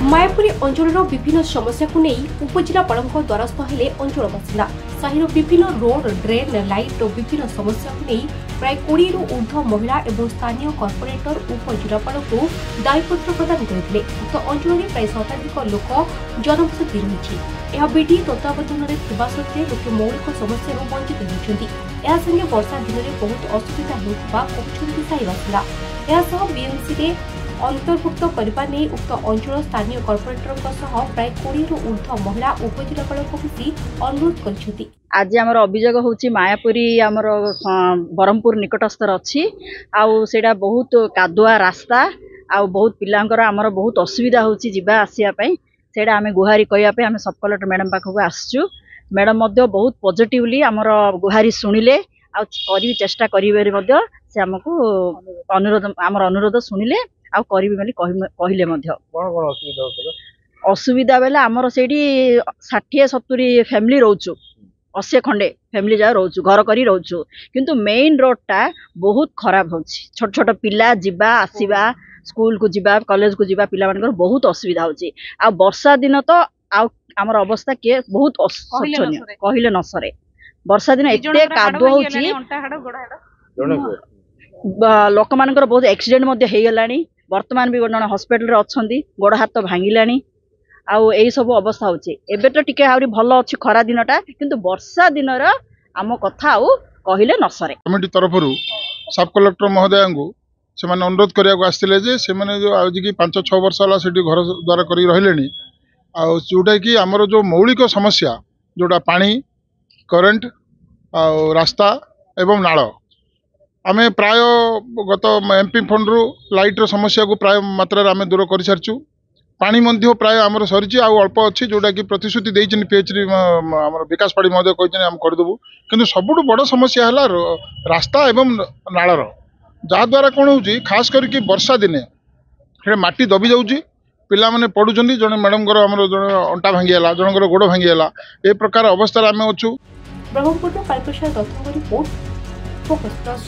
मायापुरी अंचल विभिन्न समस्या को नहीं उपजिलापाल द्वारस्थ हेले अंचल बासिंदा साहिर विभिन्न रोड ड्रेन लाइट और विभिन्न समस्या को नहीं प्राय 20 रु ऊर्ध्व महिला और स्थानीय कॉर्पोरेटर उपजिलापाल को दायीपत्र प्रदान करते उक्त अंचल प्राय शताधिक लोक जनबसति रही विधि तत्वावधान सत्वे लोके मौलिक समस्या वंचित होती वर्षा दिन में बहुत असुविधा होता साही बासिंदा बीएमसी अंतर्भुक्त करने उक्त अंचल स्थानीय कॉर्पोरेटर प्राय 20 रु ऊर्ध्व महिला उपजिलापाल को मिसी अनुरोध कर आज आमर अभियोग होची मायापुरी आमर बरहमपुर निकटस्थ अच्छी आउटा बहुत कादुआ रास्ता आ बहुत पिलांकर आमर बहुत असुविधा होची जिबा आसिया पई सेडा आमे गुहारी कहिया पे आमे सब कलेक्टर मैडम पाखक आसचु मैडम मध्य बहुत पॉजिटिवली आमर गुहारी सुनिले आ करी चेष्टा करिवे मध्य से हमको अनुरोध आमर अनुरोध सुनिले आ करी बोली कहले मध्य असुविधा बेले आमर सेठी 60-70 फैमिली रोचु 80 खंडे फैमिली जा रोचु घर करी रोचु किंतु मेन रोड टा बहुत खराब होची छोट छोट पिला जिबा आसीबा स्कूल को जिबा कॉलेज को जिबा पिला मानकर बहुत असुविधा होची आ वर्षा दिन तो आमर अवस्था के बहुत असहनीय कहले न सरे वर्षा दिन एते कादुआ होची लोक मानकर बहुत एक्सीडेंट मध्य हे गलानी वर्तमान भी जन हॉस्पिटल रे अछंती गोड़ हाथ भांगिलानी आउ एई सब अवस्था होची एबे तो टिके आउरी भलो अछि खरा दिनटा किंतु वर्षा दिन रा आम कथा आउ कहिले न सरे कमिटी तरफरु सब कलेक्टर महोदय को से माने अनुरोध करिया को आस्तिले जे से माने जो आज की 5-6 वर्ष वाला सेठी घर द्वारा करी रहलेनी आ जोटा कि हमर जो मौलिक समस्या जोटा पानी करंट आ रास्ता एवं नाळ आमे प्राय गत एमपी फंड रु लाइट समस्या को प्राय मात्रा आमे दूर कर सारचु पानी मध्य प्राय आमर सरी अल्प अच्छी जोटा कि प्रतिश्रुति देइछन पीएचडी आमर विकास पाड़ी महोदय कहछन हम कर देबु किंतु सबुठ बड़ समस्या है रास्ता एवं नाळर जा द्वारा कौन होची खास करके वर्षा दिने माटी दबी जाउची पिला माने पडुचंदी जने मैडम घर हमर जने अंटा भांगीला जनकर गोड़ भांगीला ए प्रकार अवस्था आमे अछु ब्रह्मपुर पाइप्रसाद दत्तଙ୍କ रिपोर्ट फोकस प्लस।